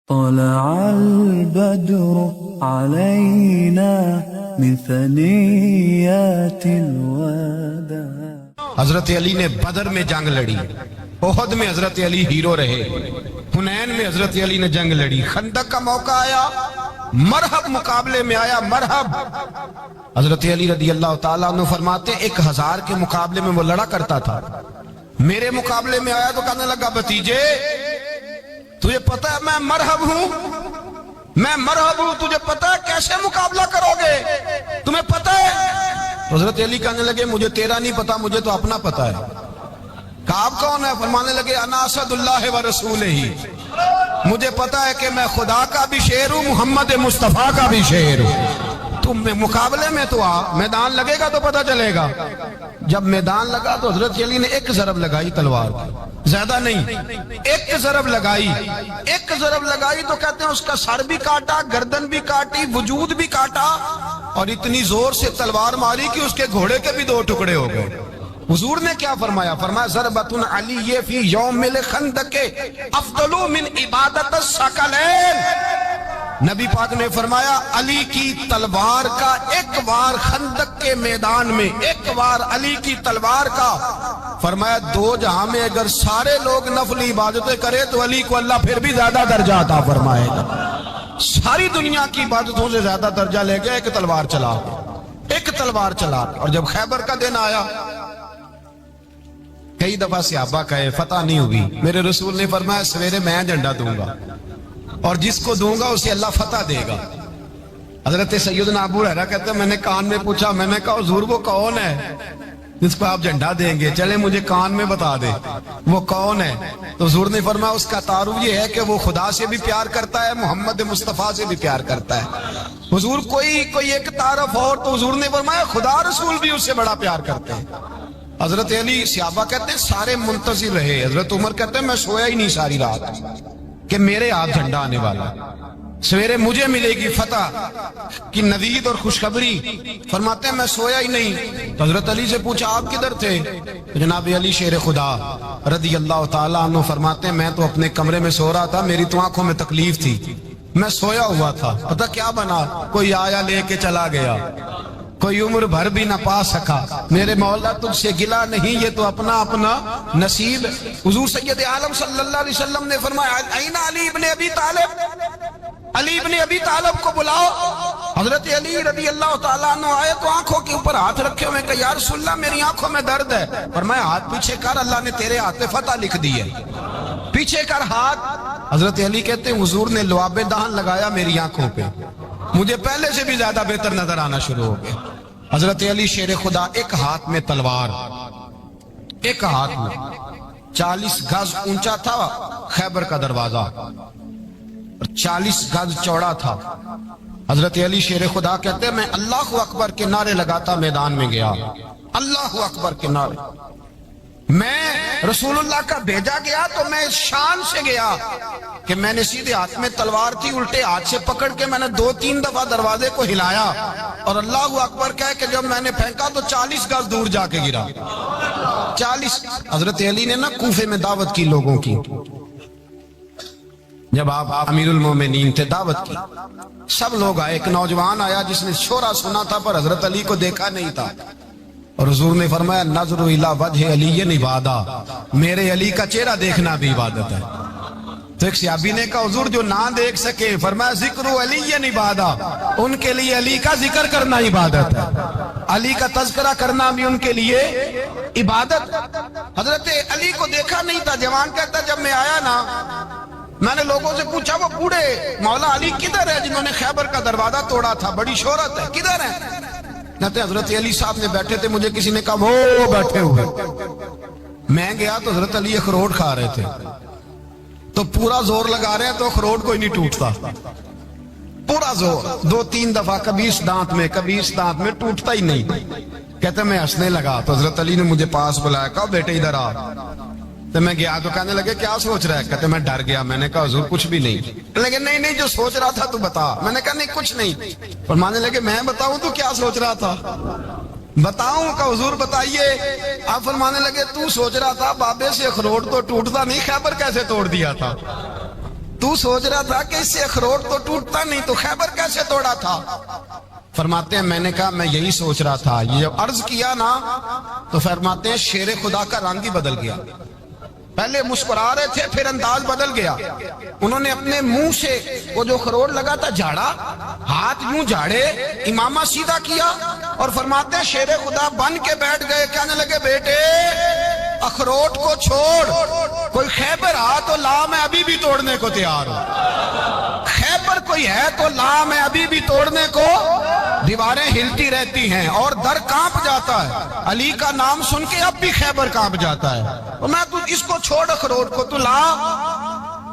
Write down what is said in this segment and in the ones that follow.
طلع البدر علينا من ثنيات الوداع۔ حضرت علی نے بدر میں جنگ لڑی، احد میں حضرت علی ہیرو رہے، حنین میں حضرت علی نے جنگ لڑی، خندق کا موقع آیا، مرحب مقابلے میں آیا، مرحب۔ حضرت علی رضی اللہ تعالیٰ عنہ فرماتے 1000 کے مقابلے میں وہ لڑا کرتا تھا، میرے مقابلے میں آیا تو کہنے لگا بھتیجے تجھے پتا ہے میں مرحب ہوں، میں مرحب ہوں، تجھے پتا ہے کیسے مقابلہ کرو گے، تمہیں پتا ہے؟ حضرت علی کہنے لگے مجھے تیرا نہیں پتا، مجھے تو اپنا پتا ہے۔ کہا آپ کون ہے؟ فرمانے لگے انا اسد اللہ و رسولہ، مجھے پتا ہے کہ میں خدا کا بھی شیر ہوں، محمد مصطفیٰ کا بھی شیر ہوں۔ تم مقابلے میں تو آ، میدان لگے گا تو پتہ چلے گا۔ جب میدان لگا تو حضرت علی نے ایک ضرب لگائی تلوار کی، زیادہ نہیں، ایک ضرب لگائی، ایک ضرب لگائی تو کہتے ہیں اس کا سر بھی کاٹا، گردن بھی کاٹی، وجود بھی کاٹا، اور اتنی زور سے تلوار ماری کہ اس کے گھوڑے کے بھی 2 ٹکڑے ہو گئے۔ حضور نے کیا فرمایا؟ فرمایا ضربۃ علی فی یوم الخندق افضل من عبادت الثقلین۔ نبی پاک نے فرمایا علی کی تلوار کا ایک وار خندق کے میدان میں، ایک وار علی کی تلوار کا، فرمایا 2 جہاں میں اگر سارے لوگ نفل عبادتیں کرے تو علی کو اللہ پھر بھی زیادہ درجہ عطا فرمائے گا۔ ساری دنیا کی عبادتوں سے زیادہ درجہ لے گیا ایک تلوار چلا کے، ایک تلوار چلا کے۔ اور جب خیبر کا دن آیا، کئی دفعہ صحابہ کہے فتح نہیں ہوئی، میرے رسول نے فرمایا سویرے میں جھنڈا دوں گا اور جس کو دوں گا اسے اللہ فتح دے گا۔ حضرت سیدنا ابو ہریرہ کہتے ہیں میں نے کان میں پوچھا، میں نے کہا حضور وہ کون ہے جس کو آپ جھنڈا دیں گے؟ چلے مجھے کان میں بتا دے وہ کون ہے۔ تو حضور نے فرمایا اس کا تعارف یہ ہے کہ وہ خدا سے بھی پیار کرتا ہے، محمد مصطفیٰ سے بھی پیار کرتا ہے۔ حضور کوئی ایک تعارف اور، تو حضور نے فرمایا خدا رسول بھی اس سے بڑا پیار کرتے ہیں۔ حضرت علی صحابہ کہتے ہیں سارے منتظر رہے، حضرت عمر کہتے ہیں میں سویا ہی نہیں ساری رات کہ میرے ہاتھ جھنڈا آنے والا، سویرے مجھے ملے گی فتح کی نوید اور خوشخبری۔ فرماتے ہیں میں سویا ہی نہیں۔ تو حضرت علی سے پوچھا آپ کدھر تھے؟ جناب علی شیر خدا رضی اللہ تعالیٰ عنہ فرماتے ہیں میں تو اپنے کمرے میں سو رہا تھا، میری تو آنکھوں میں تکلیف تھی، میں سویا ہوا تھا، پتہ کیا بنا؟ کوئی آیا لے کے چلا گیا، کوئی عمر بھر بھی نہ پا سکا۔ میرے مولا تجھ سے گلا نہیں، یہ تو اپنا اپنا نصیب۔ حضور سید عالم صلی اللہ علیہ وسلم نے فرمایا این علی ابن ابی طالب، علی ابن ابی طالب کو بلاؤ۔ حضرت علی رضی اللہ تعالیٰ عنہ آئے تو آنکھوں کے اوپر ہاتھ رکھے ہوئے کہ یا رسول اللہ میری آنکھوں میں درد ہے۔ فرمایا ہاتھ پیچھے کر، اللہ نے تیرے ہاتھ پہ فتح لکھ دی ہے، پیچھے کر ہاتھ۔ حضرت علی کہتے ہیں حضور نے لعاب دہن لگایا میری آنکھوں پہ، مجھے پہلے سے بھی زیادہ بہتر نظر آنا شروع ہو گیا۔ حضرت علی شیر خدا ایک ہاتھ میں تلوار، ایک ہاتھ میں 40 گز اونچا تھا خیبر کا دروازہ اور 40 گز چوڑا تھا۔ حضرت علی شیر خدا کہتے ہیں میں اللہ اکبر کے نعرے لگاتا میدان میں گیا، اللہ اکبر کے نعرے۔ میں رسول اللہ کا بھیجا گیا تو میں شان سے گیا کہ میں نے سیدھے ہاتھ میں تلوار تھی، الٹے ہاتھ سے پکڑ کے میں نے 2-3 دفعہ دروازے کو ہلایا اور اللہ اکبر کہہ کہ جب میں نے پھینکا تو 40 گز دور جا کے گرا، 40۔ حضرت علی نے نا کوفے میں دعوت کی لوگوں کی، جب آپ امیر المومنین تھے دعوت کی، سب لوگ آئے، ایک نوجوان آیا جس نے شورا سنا تھا پر حضرت علی کو دیکھا نہیں تھا، اور حضور نے فرمایا نظر الی وجہ علی عبادہ، میرے علی کا چہرہ دیکھنا بھی عبادت ہے۔ تو ایک صحابی نے کہا حضور جو نہ دیکھ سکے، فرمایا ذکر علی عبادہ، ان کے لیے علی کا ذکر کرنا عبادت ہے، علی کا تذکرہ کرنا بھی ان کے لیے عبادت۔ حضرت علی کو دیکھا نہیں تھا، جوان کہتا جب میں آیا نا میں نے لوگوں سے پوچھا وہ بوڑھے مولا علی کدھر ہے جنہوں نے خیبر کا دروازہ توڑا تھا، بڑی شہرت ہے، کدھر ہے؟ کہتے حضرت علی صاحب نے بیٹھے تھے، مجھے کسی نے کہا وہ بیٹھے ہوئے۔ میں گیا تو حضرت علی اخروٹ کھا رہے تھے، تو پورا زور لگا رہے ہیں تو اخروٹ کوئی نہیں ٹوٹتا، پورا زور 2-3 دفعہ، کبھی اس دانت میں کبھی اس دانت میں، ٹوٹتا ہی نہیں۔ کہتے میں ہنسنے لگا تو حضرت علی نے مجھے پاس بلایا، کہا بیٹے ادھر آ۔ تو میں گیا تو کہنے لگے کیا سوچ رہا ہے؟ کہتے میں ڈر گیا، میں نے کہا حضور کچھ بھی نہیں۔ لیکن نہیں جو سوچ رہا تھا تو بتا۔ میں نے کہا نہیں کچھ نہیں۔ فرمانے لگے میں بتاؤں تو کیا سوچ رہا تھا؟ بتاؤں کہ حضور بتائیے۔ آپ فرمانے لگے تو سوچ رہا تھا بابے سے اخروٹ تو ٹوٹتا نہیں، خیبر کیسے توڑ دیا تھا؟ تو سوچ رہا تھا کہ اس سے اخروٹ تو ٹوٹتا نہیں، تو خیبر کیسے توڑا تھا؟ فرماتے ہیں میں نے کہا میں یہی سوچ رہا تھا. یہ جب عرض کیا نا تو فرماتے ہیں شیر خدا کا رنگ ہی بدل گیا. پہلے مسکرا رہے تھے، پھر انداز بدل گیا. انہوں نے اپنے منہ سے وہ جو خروٹ لگا تھا جھاڑا، ہاتھ یوں جھاڑے، امامہ سیدھا کیا اور فرماتے ہیں شیر خدا بن کے بیٹھ گئے. کہنے لگے بیٹے اخروٹ کو چھوڑ، کوئی خیبر آ تو لا، میں ابھی بھی توڑنے کو تیار ہوں. خیبر کوئی ہے تو لا، میں ابھی بھی توڑنے کو. دیواریں ہلتی رہتی ہیں اور در کانپ جاتا ہے. علی کا نام سن کے اب بھی خیبر کانپ جاتا ہے. میں تو اس کو چھوڑ اخروٹ کو تو لا.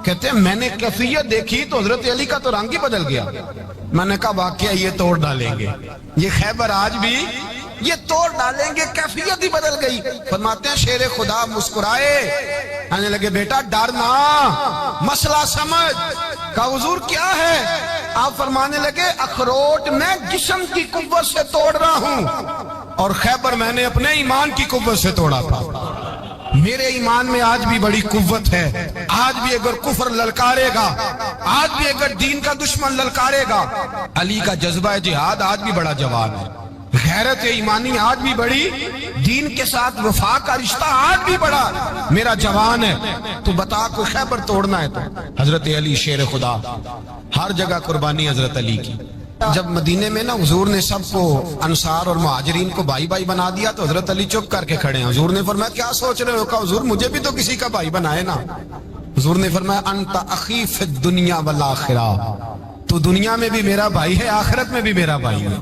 کہتے ہیں میں نے کیفیت دیکھی تو حضرت علی کا تو رنگ ہی بدل گیا. میں نے کہا واقعہ یہ توڑ ڈالیں گے، یہ خیبر آج بھی یہ توڑ ڈالیں گے، کیفیت ہی بدل گئی. فرماتے ہیں شیر خدا مسکرائے، کہنے لگے بیٹا ڈرنا، مسئلہ سمجھ. کہا حضور کیا ہے؟ آپ فرمانے لگے اخروٹ میں جسم کی قوت سے توڑ رہا ہوں اور خیبر میں نے اپنے ایمان کی قوت سے توڑا تھا. میرے ایمان میں آج بھی بڑی قوت ہے. آج بھی اگر کفر للکارے گا، آج بھی اگر دین کا دشمن للکارے گا، علی کا جذبہ جہاد آج بھی بڑا جوان ہے. غیرت ایمانی آج بھی بڑی، دین کے ساتھ وفا کا رشتہ آج بھی بڑا میرا جوان ہے. تو بتا کوئی خیبر توڑنا ہے تو حضرت علی شیر خدا، ہر جگہ قربانی حضرت علی کی. جب مدینے میں نا حضور نے سب کو انصار اور مہاجرین کو بھائی بھائی بنا دیا تو حضرت علی چپ کر کے کھڑے ہیں. حضور نے فرمایا کیا سوچ رہے ہو؟ کہا حضور مجھے بھی تو کسی کا بھائی بنائے نا. حضور نے فرمایا انت اخی فی الدنیا والآخرہ، تو دنیا میں بھی میرا بھائی ہے، آخرت میں بھی میرا بھائی ہے.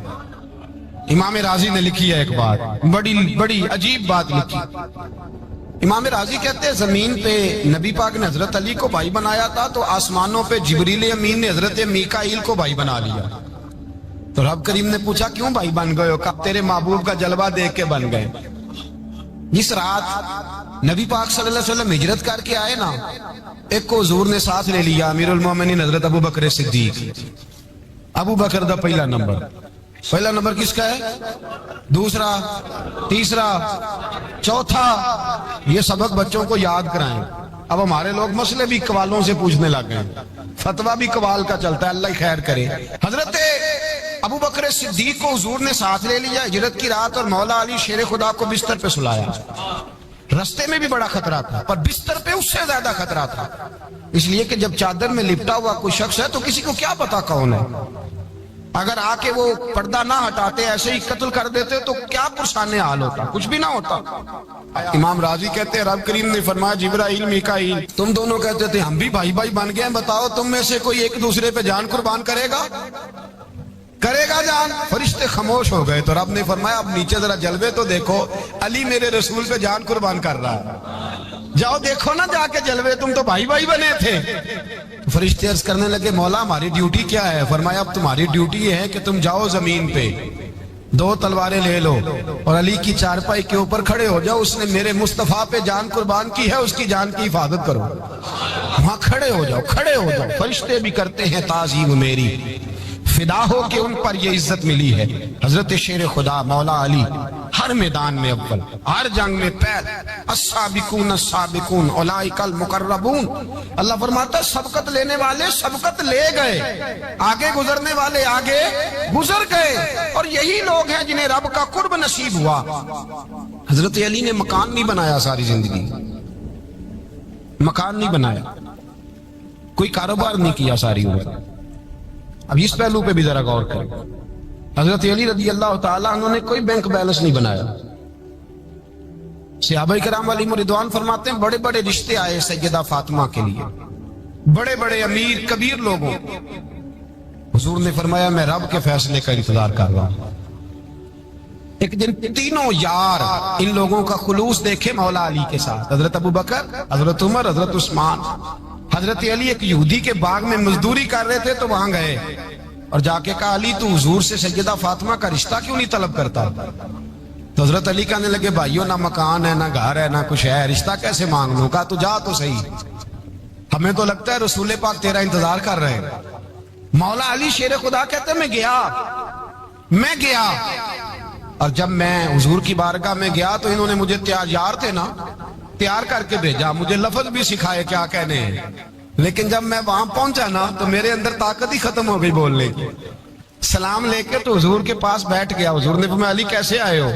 امام راضی نے لکھی ہے ایک بات، بڑی عجیب بات لکھی. امام راضی کہتے ہیں زمین پہ نبی پاک نے حضرت علی کو بھائی بنایا تھا تو آسمانوں پہ جبریل امین نے حضرت میکائیل کو بھائی بنا لیا. تو رب کریم نے پوچھا کیوں بھائی بن گئے ہو؟ کہا تیرے محبوب کا جلوہ دیکھ کے بن گئے. جس رات نبی پاک صلی اللہ علیہ وسلم ہجرت کر کے آئے نا، ایک کو حضور نے ساتھ لے لیا، امیر المومنین حضرت ابو بکر صدیق. ابو بکر دا پہلا نمبر کس کا ہے؟ دوسرا، تیسرا، چوتھا. یہ سبق بچوں کو یاد کرائیں. اب ہمارے لوگ مسئلے بھی قوالوں سے پوچھنے لگ گئے، فتویٰ بھی قوال کا چلتا ہے، اللہ خیر کرے. حضرت ابو بکر صدیق کو حضور نے ساتھ لے لیا ہجرت کی رات اور مولا علی شیر خدا کو بستر پہ سلایا. رستے میں بھی بڑا خطرہ تھا پر بستر پہ اس سے زیادہ خطرہ تھا، اس لیے کہ جب چادر میں لپٹا ہوا کوئی شخص ہے تو کسی کو کیا پتا کون ہے. اگر آ کے وہ پردہ نہ ہٹاتے ایسے ہی قتل کر دیتے تو کیا پرسان حال ہوتا، کچھ بھی نہ ہوتا. امام راضی کہتے ہیں رب کریم نے فرمایا جبرائیل میکائیل تم دونوں کہتے تھے ہم بھی بھائی بھائی بن گئے ہیں، بتاؤ تم میں سے کوئی ایک دوسرے پہ جان قربان کرے گا جان؟ فرشتے خاموش ہو گئے. تو رب نے فرمایا اب نیچے ذرا جلوے تو دیکھو، علی میرے رسول پہ جان قربان کر رہا ہے. جاؤ دیکھو نا جا کے جلوے، تم تو بھائی بھائی بنے تھے. فرشتے عرض کرنے لگے مولا ہماری ڈیوٹی کیا ہے؟ فرمایا اب تمہاری ڈیوٹی یہ ہے کہ تم جاؤ زمین پہ 2 تلواریں لے لو اور علی کی چارپائی کے اوپر کھڑے ہو جاؤ. اس نے میرے مصطفیٰ پہ جان قربان کی ہے، اس کی جان کی حفاظت کرو. وہاں کھڑے ہو جاؤ. فرشتے بھی کرتے ہیں تعظیم میری، فدا ہو کہ ان پر یہ عزت ملی ہے. حضرت شیر خدا مولا علی ہر میدان میں اول، ہر جنگ میں پہل. السابقون السابقون اولئک المقربون. اللہ فرماتا ہے سبقت لینے والے سبقت لے گئے، آگے گزرنے والے آگے گزر گئے، اور یہی لوگ ہیں جنہیں رب کا قرب نصیب ہوا. حضرت علی نے مکان نہیں بنایا ساری زندگی، مکان نہیں بنایا، کوئی کاروبار نہیں کیا ساری عمر. اب اس پہلو پہ بھی ذرا غور کریں. حضرت علی رضی اللہ تعالیٰ عنہ نے کوئی بینک بیلنس نہیں بنایا. صحابہ کرام علیہم رضوان فرماتے ہیں بڑے بڑے رشتے آئے سیدہ فاطمہ کے لیے، بڑے بڑے امیر کبیر لوگوں. حضور نے فرمایا میں رب کے فیصلے کا انتظار کر رہا ہوں. ایک دن تینوں یار ان لوگوں کا خلوص دیکھے مولا علی کے ساتھ، حضرت ابو بکر، حضرت عمر، حضرت عثمان. حضرت علی ایک یہودی کے باغ میں مزدوری کر رہے تھے تو وہاں گئے اور جا کے کہا علی تو حضور سے سیدہ فاطمہ کا رشتہ کیوں نہیں طلب کرتا؟ تو حضرت علی کہنے لگے بھائیو نہ مکان ہے، نہ گھر ہے، نہ کچھ ہے، رشتہ کیسے مانگ لوں؟ کہا تو جا تو صحیح، ہمیں تو لگتا ہے رسول پاک تیرا انتظار کر رہے ہیں. مولا علی شیر خدا کہتے میں گیا اور جب میں حضور کی بارگاہ میں گیا تو انہوں نے مجھے تیار تھے نا، تیار کر کے بھیجا، مجھے لفظ بھی سکھائے کیا کہنے ہیں. لیکن جب میں وہاں پہنچا نا تو میرے اندر طاقت ہی ختم ہو گئی بولنے کی. سلام لے کے تو حضور کے پاس بیٹھ گیا. حضور نے فرمایا علی کیسے آئے ہو؟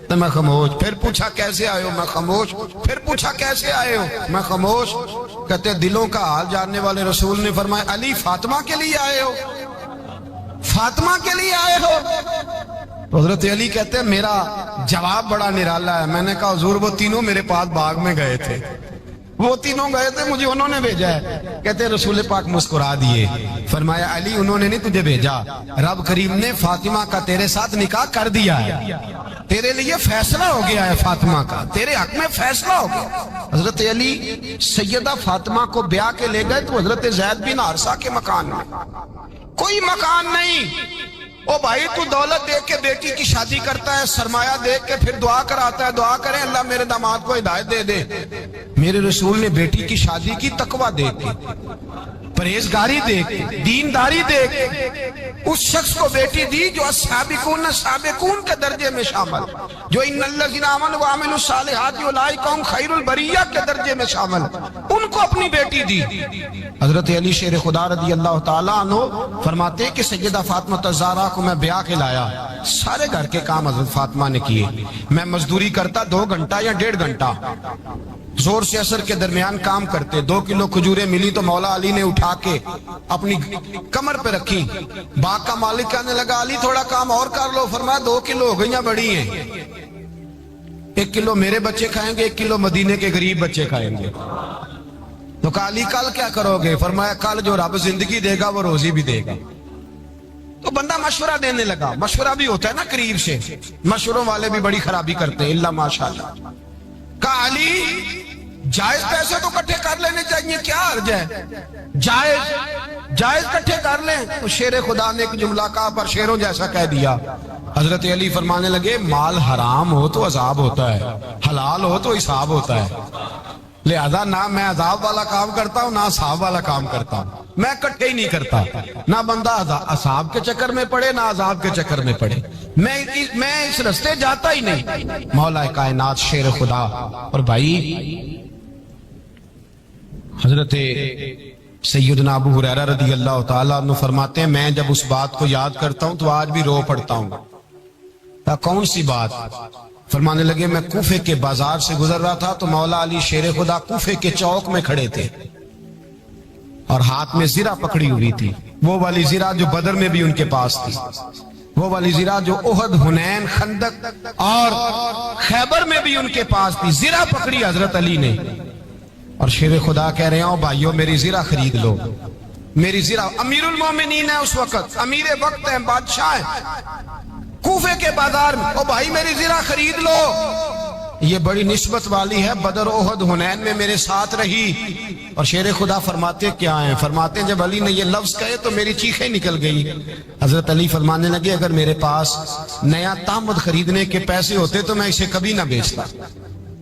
تو میں خاموش. پھر پوچھا کیسے آئے ہو؟ میں خاموش. پھر پوچھا کیسے آئے ہو؟ میں خاموش. کہتے دلوں کا حال جاننے والے رسول نے فرمایا علی فاطمہ کے لیے آئے ہو؟ فاطمہ کے لیے آئے ہو؟ حضرت علی کہتے ہیں میرا جواب بڑا نرالا ہے. میں نے کہا حضور وہ تینوں میرے پاس باغ میں گئے تھے, وہ تینوں گئے تھے, مجھے انہوں نے بھیجا ہے. کہتے رسول پاک مسکرا دیے, فرمایا علی انہوں نے نہیں تجھے بھیجا, رب کریم نے فاطمہ کا تیرے ساتھ نکاح کر دیا ہے, تیرے لیے فیصلہ ہو گیا ہے فاطمہ کا, تیرے حق میں فیصلہ ہو گیا. حضرت علی سیدہ فاطمہ کو بیاہ کے لے گئے تو حضرت زید بن حارثہ کے مکان میں, کوئی مکان نہیں. او بھائی تو دولت دیکھ کے بیٹی کی شادی کرتا ہے, سرمایہ دیکھ کے پھر دعا کراتا ہے, دعا کریں اللہ میرے داماد کو ہدایت دے دے. میرے رسول نے بیٹی کی شادی کی تقوی دیکھ کے, پرہیزگاری دیکھ کے, دینداری دیکھ کے اس شخص کو بیٹی دی جو السابقون السابقون کے درجے میں شامل, جو ان الذین آمنوا وعملوا الصالحات اولئک هم خیر البریہ کے درجے میں شامل, ان کو اپنی بیٹی دی. حضرت علی شیر خدا رضی اللہ تعالیٰ عنہ فرماتے ہیں کہ سیدہ فاطمہ الزہرا کو میں بیاہ کے لایا, سارے گھر کے کام حضرت فاطمہ نے کیے. میں مزدوری کرتا 2 گھنٹہ یا 1.5 گھنٹہ, زور سے عصر کے درمیان کام کرتے. 2 کلو کھجوریں ملی تو مولا علی نے اٹھا کے اپنی کمر پہ رکھی. باغ کا مالک کہنے لگا علی تھوڑا کام اور کر لو. فرمایا 2 کلو ہو گئیاں بڑی ہیں, 1 کلو میرے بچے کھائیں گے, 1 کلو مدینے کے غریب بچے کھائیں گے. تو کہا علی کل کیا کرو گے؟ فرمایا کل جو رب زندگی دے گا وہ روزی بھی دے گا. تو بندہ مشورہ دینے لگا. مشورہ بھی ہوتا ہے نا قریب سے, مشوروں والے بھی بڑی خرابی کرتے ہیں اللہ ماشاءاللہ. کہا علی جائز پیسے تو کٹھے کر لینے چاہیے, کیا حرج ہے, جائز کٹھے کر لیں. تو شیر خدا نے ایک جملہ کہا پر شیروں جیسا کہہ دیا. حضرت علی فرمانے لگے مال حرام ہو تو عذاب ہوتا ہے, حلال ہو تو حساب ہوتا ہے. لہذا نہ میں عذاب والا کام کرتا ہوں نہ حساب والا کام کرتا ہوں, میں کٹھے ہی نہیں کرتا. نہ بندہ حساب کے چکر میں پڑے نہ عذاب کے چکر میں پڑے, میں اس رستے جاتا ہی نہیں. مولا کائنات شیر خدا. اور بھائی حضرت سیدنا ابو ہریرہ رضی اللہ تعالیٰ عنہ فرماتے ہیں میں جب اس بات کو یاد کرتا ہوں تو آج بھی رو پڑتا ہوں. کون سی بات؟ فرمانے لگے میں کوفے کے بازار سے گزر رہا تھا تو مولا علی شیر خدا کوفے کے چوک میں کھڑے تھے اور ہاتھ میں زرہ پکڑی ہوئی تھی, وہ والی زرہ جو بدر میں بھی ان کے پاس تھی, وہ والی زرہ جو احد, حنین, خندق اور خیبر میں بھی ان کے پاس تھی. زرہ پکڑی حضرت علی نے اور شیر خدا کہہ رہے ہیں بھائیو میری زرہ خرید لو. میری زرہ, امیر المومنین ہے اس وقت, امیر وقت ہیں, بادشاہ ہیں کوفے کے بازار میں, او بھائی میری زرہ خرید لو. یہ بڑی نسبت والی ہے, بدر احد حنین میں میرے ساتھ رہی. اور شیر خدا فرماتے کیا ہیں؟ فرماتے ہیں جب علی نے یہ لفظ کہے تو میری چیخیں نکل گئی. حضرت علی فرمانے لگے اگر میرے پاس نیا تامد خریدنے کے پیسے ہوتے تو میں اسے کبھی نہ بیچتا,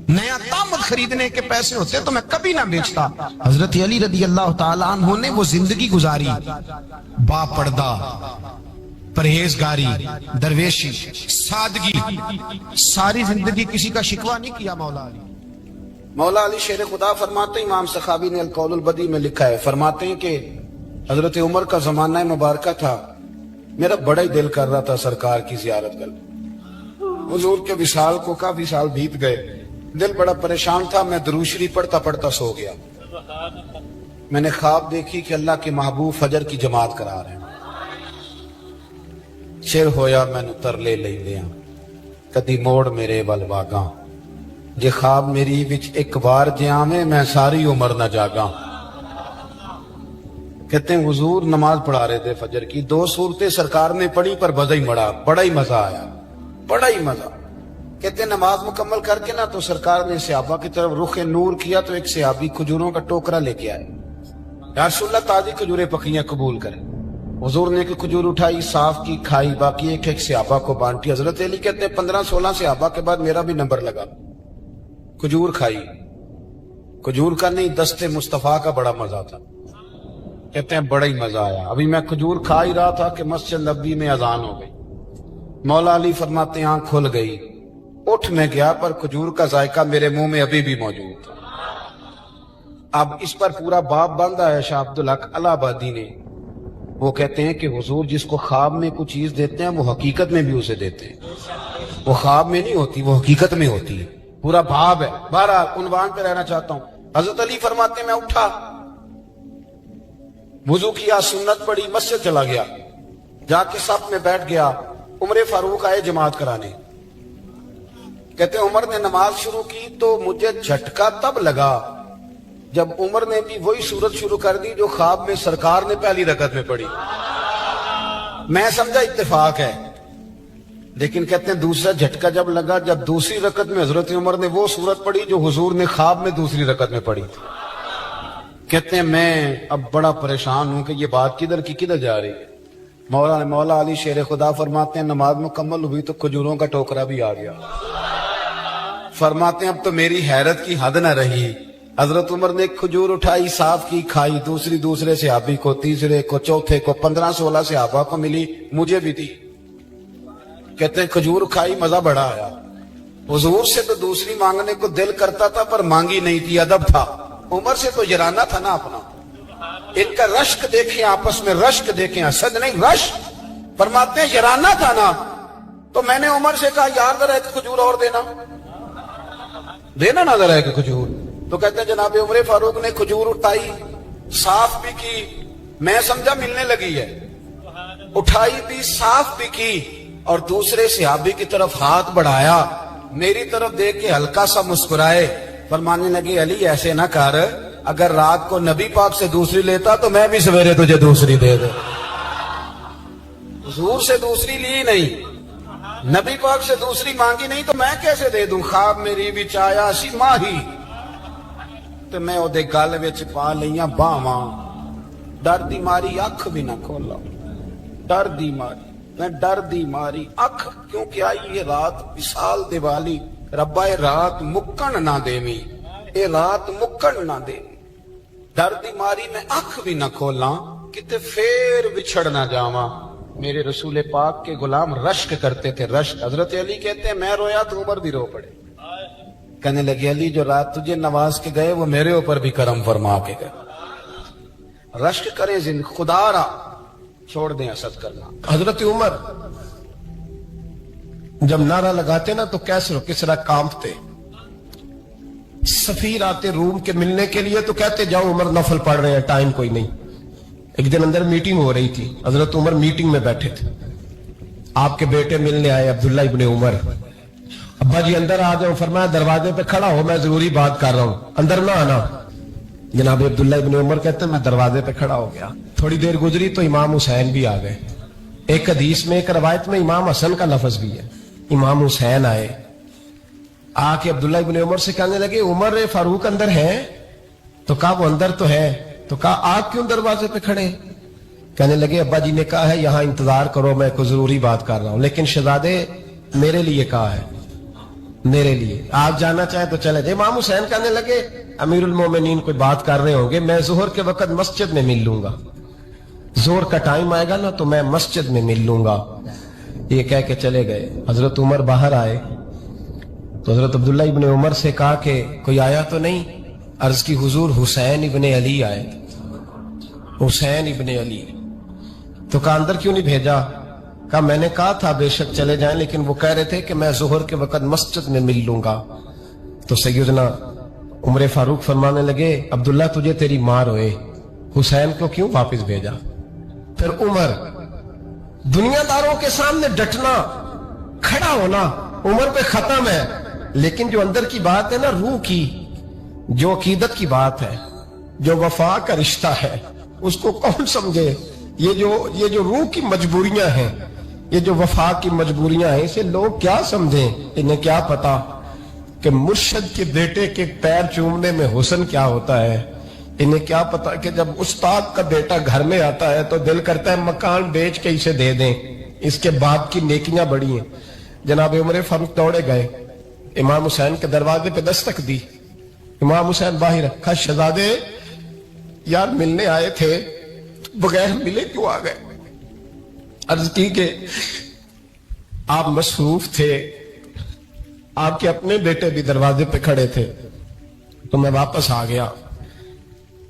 نیا تامد خریدنے کے پیسے ہوتے تو میں کبھی نہ بیچتا. حضرت علی رضی اللہ تعالیٰ عنہ نے وہ زندگی گزاری, با پردہ, پرہیزگاری, درویشی, سادگی, ساری زندگی کسی کا شکوہ نہیں کیا. مولا علی شیر خدا فرماتے ہیں, امام سخاوی نے القول البدی میں لکھا ہے, فرماتے ہیں کہ حضرت عمر کا زمانہ مبارکہ تھا, میرا بڑا ہی دل کر رہا تھا سرکار کی زیارت کر. حضور کے وصال کو کافی سال بیت گئے, دل بڑا پریشان تھا. میں درود شریف پڑھتا پڑھتا سو گیا. میں نے خواب دیکھی کہ اللہ کے محبوب فجر کی جماعت کرا رہے ہیں. شیر ہویا میں نے ترلے لے لیا کدی موڑ میرے ول واگاں, جے خواب میری وچ ایک بار جے آویں میں ساری عمر نہ جاگاں. کہتے ہیں حضور نماز پڑھا رہے تھے فجر کی, 2 صورتیں سرکار نے پڑھی پر بزا ہی مڑا, بڑا ہی مزہ آیا, بڑا ہی مزہ. کہتے ہیں نماز مکمل کر کے نا تو سرکار نے صحابہ کی طرف رخ نور کیا تو ایک صحابی کھجوروں کا ٹوکرا لے کے آئے. یا رسول اللہ تازی کھجوریں پکیاں قبول کریں. حضور نے ایک کھجور اٹھائی, صاف کی, کھائی, باقی ایک ایک صحابہ کو بانٹی. حضرت علی کہتے ہیں 15-16 صحابہ کے بعد میرا بھی نمبر لگا. کھجور کھائی, کھجور کا نہیں دست مصطفیٰ کا بڑا مزہ تھا. کہتے ہیں بڑا ہی مزہ آیا. ابھی میں کھجور کھا ہی رہا تھا کہ مسجد نبوی میں اذان ہو گئی. مولا علی فرماتے ہیں آنکھ کھل گئی, اٹھ میں گیا پر کھجور کا ذائقہ میرے منہ میں ابھی بھی موجود تھا. اب اس پر پورا باب باندھا ہے شاہ عبدالحق الہ آبادی نے. وہ کہتے ہیں کہ حضور جس کو خواب میں کوئی چیز دیتے ہیں وہ حقیقت میں بھی اسے دیتے ہیں. وہ خواب میں نہیں ہوتی، وہ حقیقت میں ہوتی ہے. پورا باب ہے. بہرحال عنوان پہ رہنا چاہتا ہوں. حضرت علی فرماتے ہیں میں اٹھا، وضو کیا، سنت پڑھی، مسجد چلا گیا، جا کے صف میں بیٹھ گیا. عمر فاروق آئے جماعت کرانے. کہتے ہیں عمر نے نماز شروع کی تو مجھے جھٹکا تب لگا جب عمر نے بھی وہی سورت شروع کر دی جو خواب میں سرکار نے پہلی رکعت میں پڑھی. میں سمجھا اتفاق ہے، لیکن کہتے ہیں دوسرا جھٹکا جب لگا جب دوسری رکعت میں حضرت عمر نے وہ سورت پڑھی جو حضور نے خواب میں دوسری رکعت میں پڑھی. کہتے ہیں میں اب بڑا پریشان ہوں کہ یہ بات کدھر کی کدھر جا رہی ہے. مولا علی شیر خدا فرماتے ہیں نماز مکمل ہوئی تو کھجوروں کا ٹوکرا بھی آ گیا. فرماتے ہیں اب تو میری حیرت کی حد نہ رہی. حضرت عمر نے ایک کھجور اٹھائی، صاف کی، کھائی، دوسرے صحابی کو، تیسرے کو، چوتھے کو، 15-16 صحابہ کو ملی، مجھے بھی دی. کہتے ہیں کھجور کھائی، مزہ بڑا آیا. حضور سے تو دوسری مانگنے کو دل کرتا تھا پر مانگی نہیں تھی، ادب تھا. عمر سے تو جرانا تھا نا اپنا. ان کا رشک دیکھیں، آپس میں رشک دیکھیں، حسد نہیں رشک. فرماتے ہیں جرانا تھا نا. تو میں نے عمر سے کہا یار ذرا ایک کھجور اور دینا نا ذرا ایک کھجور. تو کہتے ہیں جناب عمر فاروق نے کھجور اٹھائی، صاف بھی کی، میں سمجھا ملنے لگی ہے، اٹھائی بھی، صاف بھی کی، اور دوسرے صحابی کی طرف ہاتھ بڑھایا، میری طرف دیکھ کے ہلکا سا مسکرائے. فرمانے لگے علی ایسے نہ کر، اگر رات کو نبی پاک سے دوسری لیتا تو میں بھی سویرے تجھے دوسری دے دے. حضور سے دوسری لی نہیں، نبی پاک سے دوسری مانگی نہیں تو میں کیسے دے دوں. خواب میری بچ آیا سی ماہی تو میں وہ دے گل وچ پا لیاں باواں، ڈر دی ماری اکھ بھی نہ کھولا. ڈر دی ماری، میں ڈر دی ماری اکھ، کیونکہ آئی یہ رات وصال دیوالی. ربا اے رات مکن نہ دیویں، اے رات مکن نہ دیویں. ڈر دی ماری میں اکھ بھی نہ کھولاں کتے پھر بچھڑ نہ جاواں. میرے رسول پاک کے غلام رشک کرتے تھے، رشک. حضرت علی کہتے ہیں میں رویا تو عمر بھی رو پڑے. کہنے لگے علی جو رات تجھے نواز کے گئے وہ میرے اوپر بھی کرم فرما کے گئے. رشک کریں خدا را، چھوڑ دیں حسد کرنا. حضرت عمر جب نعرہ لگاتے نا تو کیسر و کسرا کانپتے. سفیر آتے روم کے ملنے کے لیے تو کہتے جاؤ عمر نفل پڑھ رہے ہیں، ٹائم کوئی نہیں. ایک دن اندر میٹنگ ہو رہی تھی، حضرت عمر میٹنگ میں بیٹھے تھے. آپ کے بیٹے ملنے آئے عبداللہ ابن عمر. ابا جی اندر آ جاؤ. فرمایا دروازے پہ کھڑا ہو، میں ضروری بات کر رہا ہوں، اندر نہ آنا. جناب عبداللہ ابن عمر کہتے ہیں میں دروازے پہ کھڑا ہو گیا. تھوڑی دیر گزری تو امام حسین بھی آ گئے. ایک حدیث میں، ایک روایت میں امام حسن کا لفظ بھی ہے. امام حسین آئے، آ کے عبداللہ ابن عمر سے کہنے لگے عمر فاروق اندر ہے؟ تو کہا وہ اندر تو ہے. تو کہا آپ کیوں دروازے پہ کھڑے؟ کہنے لگے ابا جی نے کہا ہے یہاں انتظار کرو، میں کوئی ضروری بات کر رہا ہوں. لیکن شہزادے میرے لیے کہا ہے، میرے لیے آپ جانا چاہیں تو چلے جائیں. امام حسین کہنے لگے امیر المومنین کوئی بات کر رہے ہوں گے، میں ظہر کے وقت مسجد میں مل لوں گا. ظہر کا ٹائم آئے گا نا تو میں مسجد میں مل لوں گا. یہ کہہ کے چلے گئے. حضرت عمر باہر آئے تو حضرت عبداللہ ابن عمر سے کہا کہ کوئی آیا تو نہیں؟ عرض کی حضور حسین ابن علی آئے. حسین ابن علی. تو کہا اندر کیوں نہیں بھیجا؟ کہا میں نے کہا تھا بے شک چلے جائیں، لیکن وہ کہہ رہے تھے کہ میں ظہر کے وقت مسجد میں مل لوں گا. تو سیدنا عمر فاروق فرمانے لگے عبداللہ تجھے تیری ماں روئے، حسین کو کیوں واپس بھیجا؟ پھر عمر دنیا داروں کے سامنے ڈٹنا، کھڑا ہونا عمر پہ ختم ہے، لیکن جو اندر کی بات ہے نا، روح کی، جو عقیدت کی بات ہے، جو وفا کا رشتہ ہے، اس کو کون سمجھے؟ یہ جو روح کی مجبوریاں ہیں، یہ جو وفا کی مجبوریاں ہیں، اسے لوگ کیا سمجھیں؟ انہیں کیا پتا کہ مرشد کے بیٹے کے پیر چومنے میں حسن کیا ہوتا ہے. انہیں کیا پتا کہ جب استاد کا بیٹا گھر میں آتا ہے تو دل کرتا ہے مکان بیچ کے اسے دے دیں، اس کے باپ کی نیکیاں بڑی ہیں. جناب عمر فاروق دوڑے گئے، امام حسین کے دروازے پہ دستک دی. امام حسین باہر رکھا. شہزادے یار ملنے آئے تھے، بغیر ملے کیوں آ گئے؟ عرض کی کہ آپ مصروف تھے، آپ کے اپنے بیٹے بھی دروازے پہ کھڑے تھے، تو میں واپس آ گیا.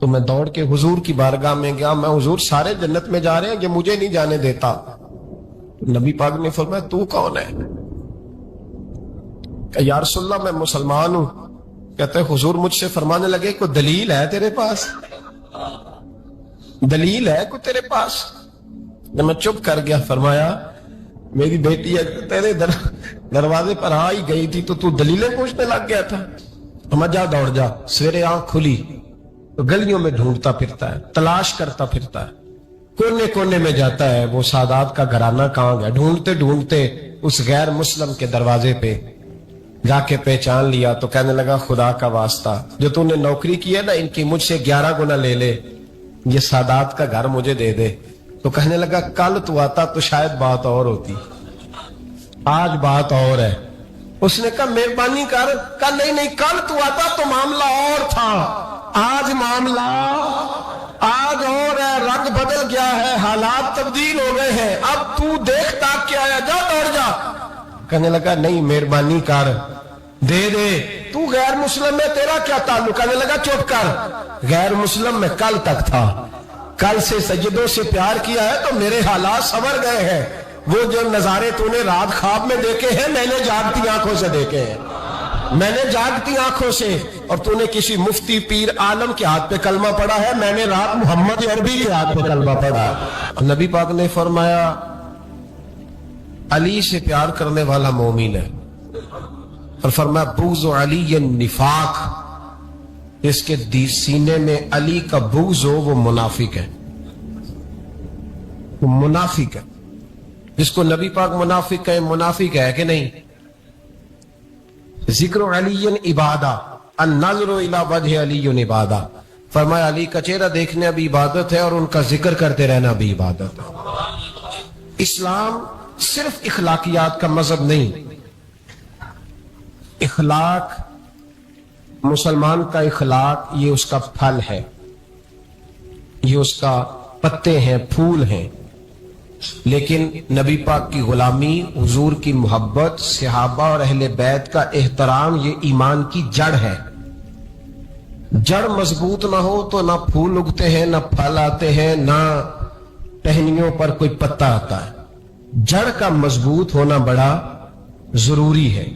تو میں دوڑ کے حضور کی بارگاہ میں گیا. میں حضور سارے جنت میں جا رہے ہیں, یہ مجھے نہیں جانے دیتا. نبی پاک نے فرمایا تو کون ہے؟ کہ یا رسول اللہ میں مسلمان ہوں. کہتے ہیں حضور مجھ سے فرمانے لگے کوئی دلیل ہے تیرے پاس؟ دلیل ہے کوئی تیرے پاس؟ میں چپ کر گیا. فرمایا میری بیٹی تیرے دروازے پر آ ہی گئی تھی تو دلیلیں پوچھنے لگ گیا تھا. میں جا دوڑ جا. سویرے آنکھ کھلی تو گلیوں میں ڈھونڈتا پھرتا ہے, تلاش کرتا پھرتا ہے, کونے کونے میں جاتا ہے وہ سادات کا گھرانہ کہاں گیا. ڈھونڈتے ڈھونڈتے اس غیر مسلم کے دروازے پہ جا کے پہچان لیا. تو کہنے لگا خدا کا واسطہ جو تو نے نوکری کی ہے نا ان کی مجھ سے 11 گنا لے لے, یہ سادات کا گھر مجھے دے دے. تو کہنے لگا کل تو آتا تو شاید بات اور ہوتی, آج بات اور ہے. اس نے کہا مہربانی کر. کہا نہیں کل تو آتا تو معاملہ اور تھا, آج معاملہ آج اور ہے. رنگ بدل گیا ہے, حالات تبدیل ہو گئے ہیں. اب تو دیکھ تاک کے آیا, جا دوڑ جا. کہنے لگا نہیں مہربانی کر دے دے. تو غیر مسلم میں تیرا کیا تعلق؟ کہنے لگا چپ کر. غیر مسلم میں کل تک تھا, کل سے سجدوں سے پیار کیا ہے تو میرے حالات سنور گئے ہیں. وہ جو نظارے تو نے رات خواب میں دیکھے ہیں میں نے جاگتی آنکھوں سے دیکھے ہیں, میں نے جاگتی آنکھوں سے. اور تو نے کسی مفتی پیر عالم کے ہاتھ پہ کلمہ پڑھا ہے, میں نے رات محمد عربی کے ہاتھ پہ کلمہ پڑھا. نبی پاک نے فرمایا علی سے پیار کرنے والا مومن ہے. اور فرمایا بغض علی نفاق, اس کے سینے میں علی کا بغض ہو وہ منافق ہے. وہ منافق ہے. جس کو نبی پاک منافق کہے, منافق ہے کہ نہیں؟ ذکر علی عبادہ, النظر الی وجہ علی عبادہ. فرمایا علی کا چہرہ دیکھنا بھی عبادت ہے اور ان کا ذکر کرتے رہنا بھی عبادت ہے. اسلام صرف اخلاقیات کا مذہب نہیں. اخلاق, مسلمان کا اخلاق یہ اس کا پھل ہے, یہ اس کا پتے ہیں, پھول ہیں. لیکن نبی پاک کی غلامی, حضور کی محبت, صحابہ اور اہل بیت کا احترام یہ ایمان کی جڑ ہے. جڑ مضبوط نہ ہو تو نہ پھول اگتے ہیں, نہ پھل آتے ہیں, نہ ٹہنیوں پر کوئی پتا آتا ہے. جڑ کا مضبوط ہونا بڑا ضروری ہے.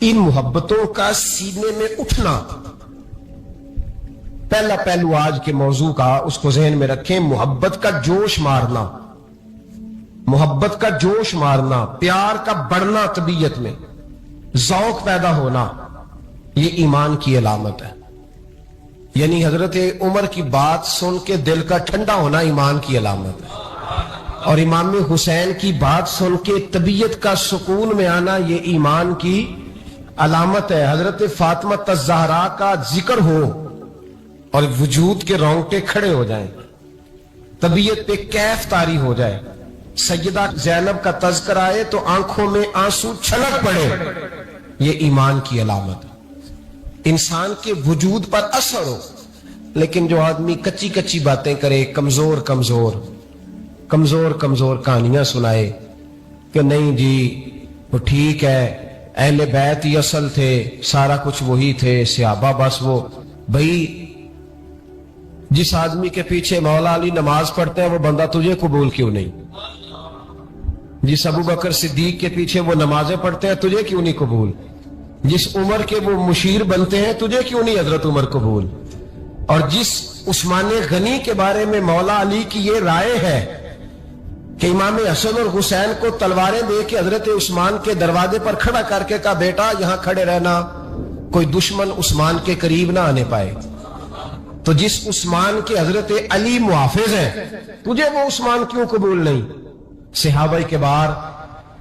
ان محبتوں کا سینے میں اٹھنا پہلا پہلو آج کے موضوع کا, اس کو ذہن میں رکھیں. محبت کا جوش مارنا, محبت کا جوش مارنا, پیار کا بڑھنا, طبیعت میں ذوق پیدا ہونا, یہ ایمان کی علامت ہے. یعنی حضرت عمر کی بات سن کے دل کا ٹھنڈا ہونا ایمان کی علامت ہے. اور امام حسین کی بات سن کے طبیعت کا سکون میں آنا یہ ایمان کی علامت ہے. حضرت فاطمہ الزہرا کا ذکر ہو اور وجود کے رونگٹے کھڑے ہو جائیں, طبیعت پہ کیف طاری ہو جائے. سیدہ زینب کا تذکر آئے تو آنکھوں میں آنسو چھلک پڑے, یہ ایمان کی علامت ہے. انسان کے وجود پر اثر ہو. لیکن جو آدمی کچی کچی باتیں کرے, کمزور کمزور کمزور کمزور کہانیاں سنائے کہ نہیں جی وہ ٹھیک ہے, اہل بیت ہی اصل تھے, سارا کچھ وہی تھے, صحابہ بس وہ. بھائی جس آدمی کے پیچھے مولا علی نماز پڑھتے ہیں وہ بندہ تجھے قبول کیوں نہیں؟ جس ابو بکر صدیق کے پیچھے وہ نمازیں پڑھتے ہیں تجھے کیوں نہیں قبول؟ جس عمر کے وہ مشیر بنتے ہیں تجھے کیوں نہیں حضرت عمر قبول؟ اور جس عثمان غنی کے بارے میں مولا علی کی یہ رائے ہے کہ امام حسن اور حسین کو تلواریں دے کے حضرت عثمان کے دروازے پر کھڑا کر کے کہا بیٹا یہاں کھڑے رہنا, کوئی دشمن عثمان کے قریب نہ آنے پائے. تو جس عثمان کے حضرت علی محافظ ہیں تجھے وہ عثمان کیوں قبول نہیں؟ صحابہ کے بار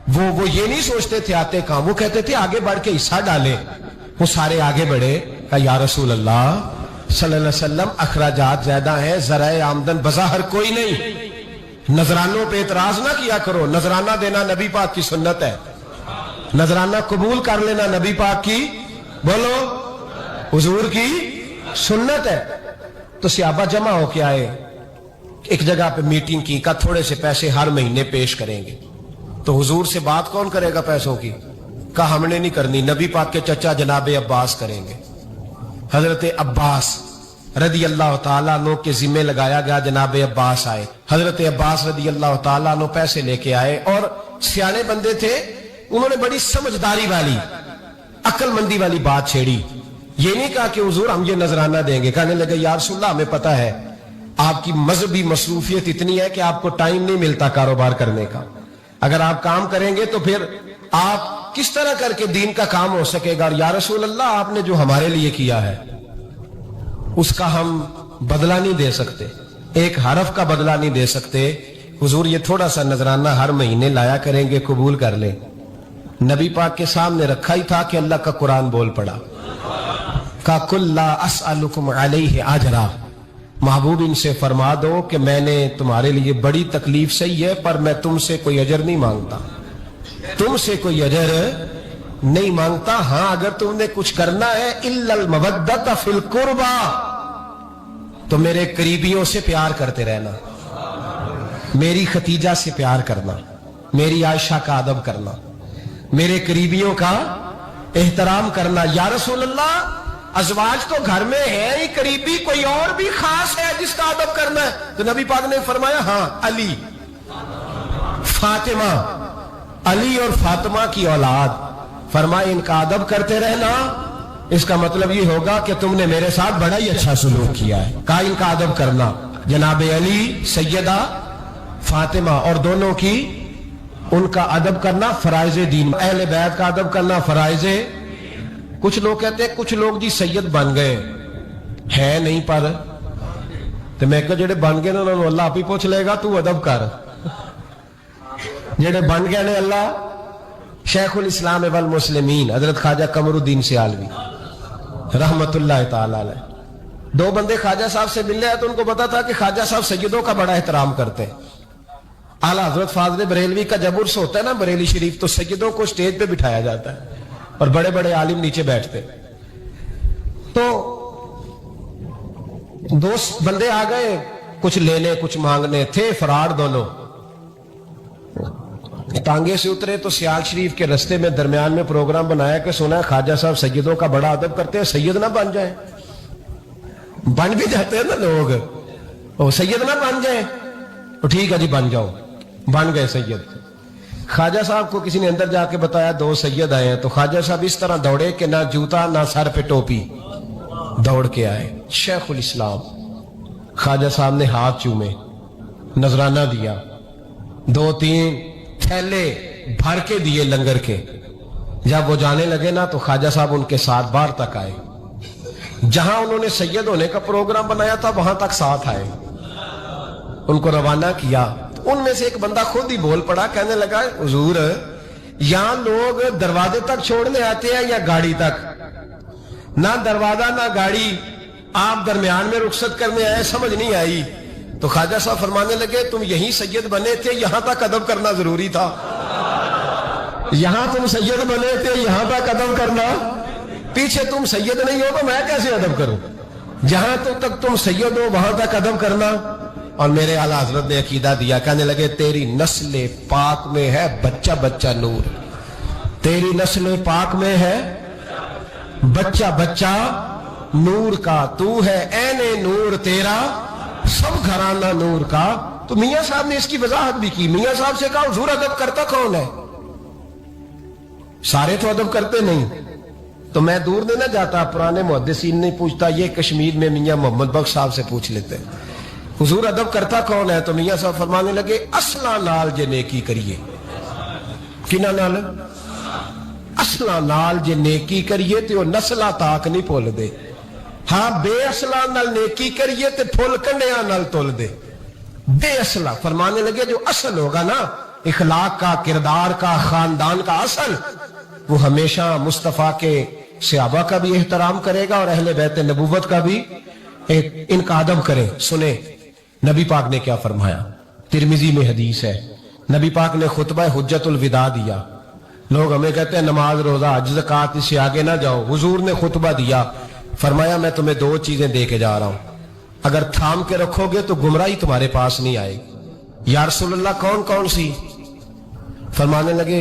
وہ یہ نہیں سوچتے تھے آتے کہاں, وہ کہتے تھے آگے بڑھ کے حصہ ڈالے. وہ سارے آگے بڑھے, کہا یا رسول اللہ صلی اللہ علیہ وسلم اخراجات زیادہ ہیں, ذرائع آمدن بظاہر کوئی نہیں, نذرانوں پہ اعتراض نہ کیا کرو. نذرانہ دینا نبی پاک کی سنت ہے, نذرانہ قبول کر لینا نبی پاک کی, بولو حضور کی سنت ہے. تو صحابہ جمع ہو کے آئے, ایک جگہ پہ میٹنگ کی, کہا تھوڑے سے پیسے ہر مہینے پیش کریں گے. تو حضور سے بات کون کرے گا پیسوں کی؟ کہا ہم نے نہیں کرنی, نبی پاک کے چچا جناب عباس کریں گے. حضرت عباس رضی اللہ تعالیٰ عنہ کے ذمہ لگایا گیا. جناب عباس آئے. حضرت عباس رضی اللہ تعالیٰ عنہ پیسے لے کے آئے اور سیانے بندے تھے, انہوں نے بڑی سمجھداری والی عقل مندی والی بات چھیڑی. یہ نہیں کہا کہ حضور ہم یہ نذرانہ دیں گے. کہنے لگے یا رسول اللہ ہمیں پتہ ہے آپ کی مذہبی مصروفیت اتنی ہے کہ آپ کو ٹائم نہیں ملتا کاروبار کرنے کا. اگر آپ کام کریں گے تو پھر آپ کس طرح کر کے دین کا کام ہو سکے گا. اور یا رسول اللہ آپ نے جو ہمارے لیے کیا ہے اس کا ہم بدلہ نہیں دے سکتے, ایک حرف کا بدلہ نہیں دے سکتے. حضور یہ تھوڑا سا نذرانہ ہر مہینے لایا کریں گے, قبول کر لیں. نبی پاک کے سامنے رکھا ہی تھا کہ اللہ کا قرآن بول پڑا. کا کل لا اسألکم علیہ اجرا, محبوب ان سے فرما دو کہ میں نے تمہارے لیے بڑی تکلیف سہی ہے پر میں تم سے کوئی اجر نہیں مانگتا, تم سے کوئی اجر نہیں مانگتا. ہاں اگر تم نے کچھ کرنا ہے الا المودۃ فی القربى, تو میرے قریبیوں سے پیار کرتے رہنا, میری ختیجہ سے پیار کرنا, میری عائشہ کا ادب کرنا, میرے قریبیوں کا احترام کرنا. یا رسول اللہ ازواج تو گھر میں ہے ہی, قریبی کوئی اور بھی خاص ہے جس کا ادب کرنا ہے؟ تو نبی پاک نے فرمایا ہاں علی, فاطمہ, علی اور فاطمہ کی اولاد. فرمایا ان کا ادب کرتے رہنا, اس کا مطلب یہ ہوگا کہ تم نے میرے ساتھ بڑا ہی اچھا سلوک کیا ہے. کہا ان کا ادب کرنا, جناب علی, سیدہ فاطمہ, اور دونوں کی ان کا ادب کرنا فرائض دین, اہل بیت کا ادب کرنا فرائض. کچھ لوگ کہتے ہیں کچھ لوگ جی سید بن گئے ہے نہیں, پر تو میں کہ جڑے بن گئے انہوں نے اللہ آپ ہی پوچھ لے گا, تو ادب کر. جڑے بن گئے نے اللہ, شیخ الاسلام والمسلمین حضرت خواجہ قمر الدین سیالوی رحمت اللہ تعالی علیہ, دو بندے خواجہ صاحب سے ملے ہیں تو ان کو پتا تھا کہ خواجہ صاحب سیدوں کا بڑا احترام کرتے ہیں. اعلیٰ حضرت فاضل بریلوی کا جب عرس ہوتا ہے نا بریلی شریف, تو سیدوں کو سٹیج پہ بٹھایا جاتا ہے اور بڑے بڑے عالم نیچے بیٹھتے. تو دو بندے آ گئے, کچھ لینے کچھ مانگنے تھے, فرار دونوں. ٹانگے سے اترے تو سیال شریف کے رستے میں درمیان میں پروگرام بنایا کہ سنا ہے خواجہ صاحب سیدوں کا بڑا ادب کرتے ہیں, سید نہ بن جائیں. بن بھی جاتے ہیں نا لوگ, او سید نہ بن جائیں, تو ٹھیک ہے جی بن جاؤ. بن گئے سید. خواجہ صاحب کو کسی نے اندر جا کے بتایا دو سید آئے ہیں, تو خواجہ صاحب اس طرح دوڑے کہ نہ جوتا نہ سر پہ ٹوپی, دوڑ کے آئے. شیخ الاسلام خواجہ صاحب نے ہاتھ چومے, نذرانہ دیا, 2-3 تھیلے بھر کے دیے لنگر کے. جب وہ جانے لگے نا تو خواجہ صاحب ان کے ساتھ باہر تک آئے. جہاں انہوں نے سید ہونے کا پروگرام بنایا تھا وہاں تک ساتھ آئے, ان کو روانہ کیا. ان میں سے ایک بندہ خود ہی بول پڑا, کہنے لگا حضور یہاں لوگ دروازے تک چھوڑنے آتے ہیں یا گاڑی تک؟ نہ دروازہ نہ گاڑی, آپ درمیان میں رخصت کرنے آئے, سمجھ نہیں آئی. تو خواجہ صاحب فرمانے لگے تم یہیں سید بنے تھے, یہاں تک ادب کرنا ضروری تھا. یہاں تم سید بنے تھے, یہاں تک ادب کرنا, پیچھے تم سید نہیں ہو تو میں کیسے ادب کروں؟ جہاں تک تم سید ہو وہاں تک ادب کرنا. اور میرے اعلیٰ حضرت نے عقیدہ دیا, کہنے لگے تیری نسل پاک میں ہے بچہ بچہ نور, تیری نسل پاک میں ہے بچہ بچہ نور کا, تو ہے عین نور تیرا سب گھرانہ نور کا. تو میاں صاحب نے اس کی وضاحت بھی کی. میاں صاحب سے کہا حضور ادب کرتا کون ہے؟ سارے تو ادب کرتے نہیں. تو میں دور نہیں نہ جاتا, پرانے محدثین نہیں پوچھتا, یہ کشمیر میں میاں محمد بخش صاحب سے پوچھ لیتے حضور ادب کرتا کون ہے؟ تو میاں صاحب فرمانے لگے اصلا نال جے نیکی کریے. کنہ نال؟ اصلا نال جے نیکی کریے تے وہ نسلہ تاک نہیں پھول دے. ہاں بے اصلا نال نیکی کریے تے پھول کنڈیاں نال تول دے. بے اصلا فرمانے لگے جو اصل ہوگا نا اخلاق کا, کردار کا, خاندان کا اصل, وہ ہمیشہ مصطفیٰ کے صحابہ کا بھی احترام کرے گا اور اہل بیت نبوت کا بھی ان کا ادب کرے. سنیں نبی پاک نے کیا فرمایا, ترمذی میں حدیث ہے. نبی پاک نے خطبہ حجت الوداع دیا. لوگ ہمیں کہتے ہیں نماز روزہ حج زکات اس سے آگے نہ جاؤ. حضور نے خطبہ دیا, فرمایا میں تمہیں 2 چیزیں دے کے جا رہا ہوں, اگر تھام کے رکھو گے تو گمراہی تمہارے پاس نہیں آئے گی. یا رسول اللہ کون کون سی؟ فرمانے لگے